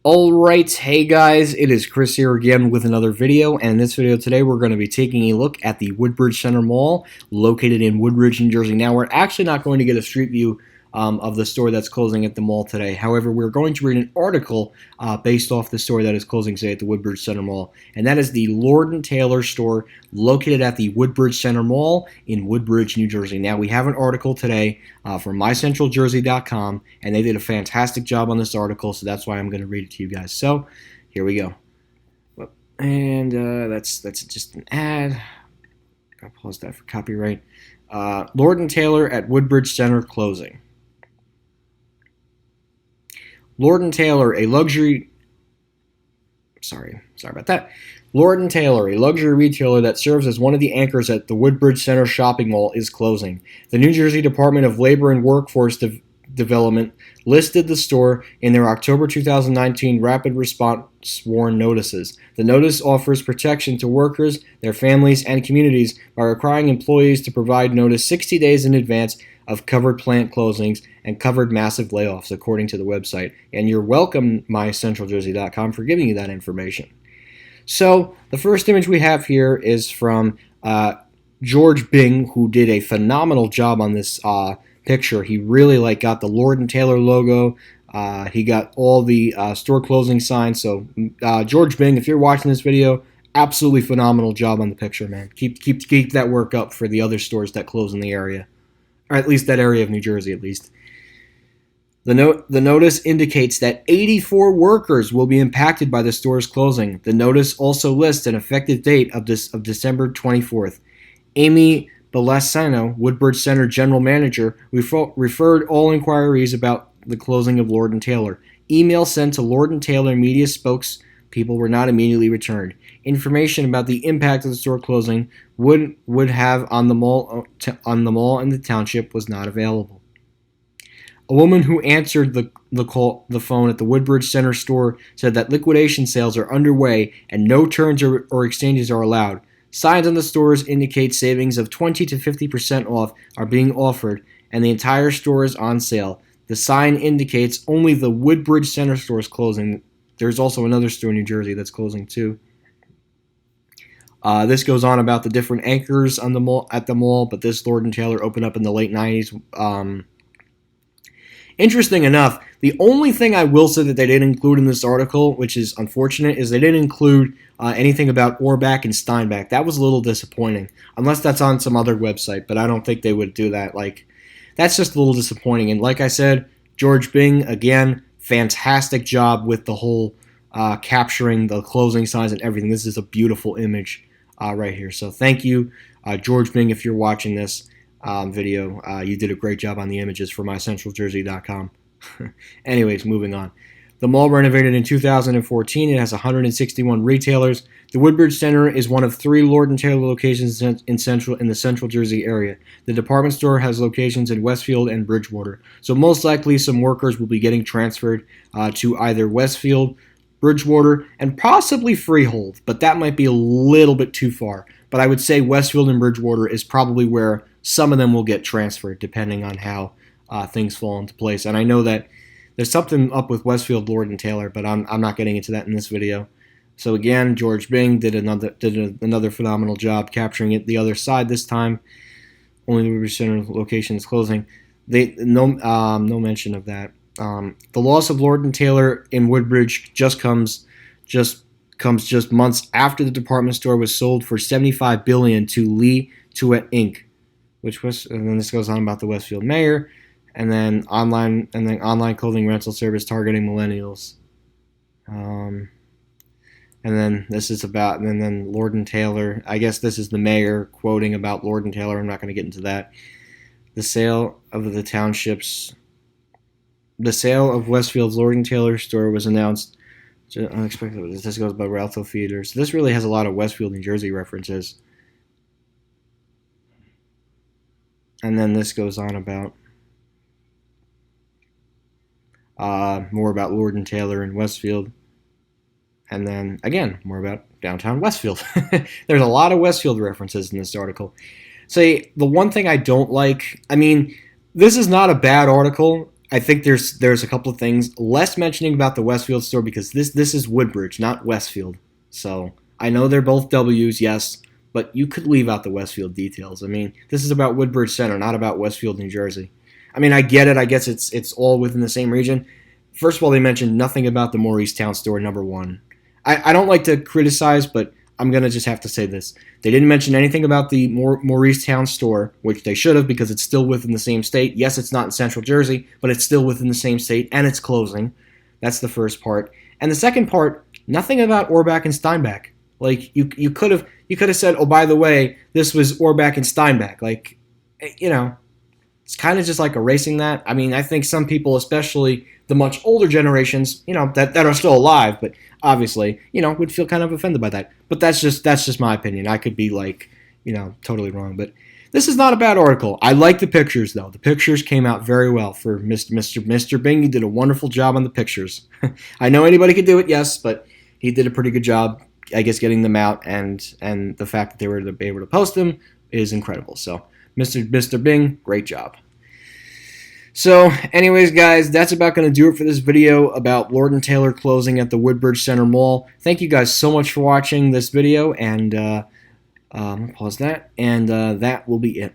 Alright, hey guys, it is Chris here again with another video, and in this video today we're going to be taking a look at the Woodbridge Center Mall located in Woodbridge, New Jersey. Now, we're actually not going to get a street view of the store that's closing at the mall today. However, we're going to read an article based off the store that is closing today at the Woodbridge Center Mall, and that is the Lord & Taylor store located at the Woodbridge Center Mall in Woodbridge, New Jersey. Now, we have an article today from mycentraljersey.com, and they did a fantastic job on this article, so that's why I'm going to read it to you guys. So, here we go. And that's just an ad. I'll pause that for copyright. Lord & Taylor at Woodbridge Center closing. Lord & Taylor, a luxury... Sorry about that. Lord & Taylor, a luxury retailer that serves as one of the anchors at the Woodbridge Center shopping mall, is closing. The New Jersey Department of Labor and Workforce Development listed the store in their October 2019 Rapid Response Warn notices. The notice offers protection to workers, their families, and communities by requiring employees to provide notice 60 days in advance of covered plant closings and covered massive layoffs, according to the website. And you're welcome, mycentraljersey.com, for giving you that information. So, the first image we have here is from George Bing, who did a phenomenal job on this picture. He really got the Lord & Taylor logo. He got all the store closing signs. So, George Bing, if you're watching this video, absolutely phenomenal job on the picture, man. Keep that work up for the other stores that close in the area. Or at least that area of New Jersey, at least. The notice indicates that 84 workers will be impacted by the store's closing. The notice also lists an effective date of December 24th. Amy Belasano, Woodbridge Center General Manager, referred all inquiries about the closing of Lord & Taylor. Emails sent to Lord & Taylor media spokespeople were not immediately returned. Information about the impact of the store closing would have on the mall and the township was not available. A woman who answered the phone at the Woodbridge Center store said that liquidation sales are underway and no turns or exchanges are allowed. Signs on the stores indicate savings of 20 to 50% off are being offered, and the entire store is on sale. The sign indicates only the Woodbridge Center store is closing. There's also another store in New Jersey that's closing too. This goes on about the different anchors on at the mall, but this Lord & Taylor opened up in the late 90s. Interesting enough, the only thing I will say that they didn't include in this article, which is unfortunate, is they didn't include anything about Orbach and Steinbach. That was a little disappointing, unless that's on some other website, but I don't think they would do that. That's just a little disappointing. And like I said, George Bing, again, fantastic job with the whole capturing the closing signs and everything. This is a beautiful image right here. So thank you, George Bing, if you're watching this video. You did a great job on the images for mycentraljersey.com. Anyways, moving on. The mall renovated in 2014. It has 161 retailers. The Woodbridge Center is one of 3 Lord & Taylor locations in the Central Jersey area. The department store has locations in Westfield and Bridgewater. So most likely some workers will be getting transferred to either Westfield, Bridgewater, and possibly Freehold, but that might be a little bit too far. But I would say Westfield and Bridgewater is probably where some of them will get transferred, depending on how things fall into place. And I know that there's something up with Westfield, Lord & Taylor, but I'm not getting into that in this video. So again, George Bing did another phenomenal job capturing it. The other side this time, only the Woodbridge Center location is closing. No mention of that. The loss of Lord & Taylor in Woodbridge comes just months after the department store was sold for $75 billion to Lee Tuet Inc., and then this goes on about the Westfield mayor, and then online clothing rental service targeting millennials. And then this is about, and then Lord & Taylor. I guess this is the mayor quoting about Lord & Taylor. I'm not going to get into that. The sale of Westfield's Lord & Taylor store was announced unexpectedly. This goes by Ralph Theater. So this really has a lot of Westfield, New Jersey references. And then this goes on about more about Lord & Taylor in Westfield. And then, again, more about downtown Westfield. There's a lot of Westfield references in this article. So the one thing I don't like, I mean, this is not a bad article. I think there's a couple of things less mentioning about the Westfield store because this is Woodbridge, not Westfield. So I know they're both W's, yes, but you could leave out the Westfield details. I mean, this is about Woodbridge Center, not about Westfield, New Jersey. I mean, I get it. I guess it's all within the same region. First of all, they mentioned nothing about the Mauricetown store, number one. I don't like to criticize, but I'm going to just have to say this. They didn't mention anything about the Mauricetown store, which they should have because it's still within the same state. Yes, it's not in Central Jersey, but it's still within the same state, and it's closing. That's the first part. And the second part, nothing about Orbach and Steinbach. Like, you could have said, oh, by the way, this was Orbach and Steinbach. Like, you know, it's kind of just like erasing that. I mean, I think some people, especially the much older generations, you know, that are still alive, but obviously, you know, would feel kind of offended by that. But that's just my opinion. I could be like, you know, totally wrong. But this is not a bad article. I like the pictures, though. The pictures came out very well for Mr. Bing. He did a wonderful job on the pictures. I know anybody could do it, yes, but he did a pretty good job, I guess, getting them out, and the fact that they were able to post them is incredible. So, Mr. Bing, great job. So, anyways, guys, that's about going to do it for this video about Lord & Taylor closing at the Woodbridge Center Mall. Thank you guys so much for watching this video, and pause that, and that will be it.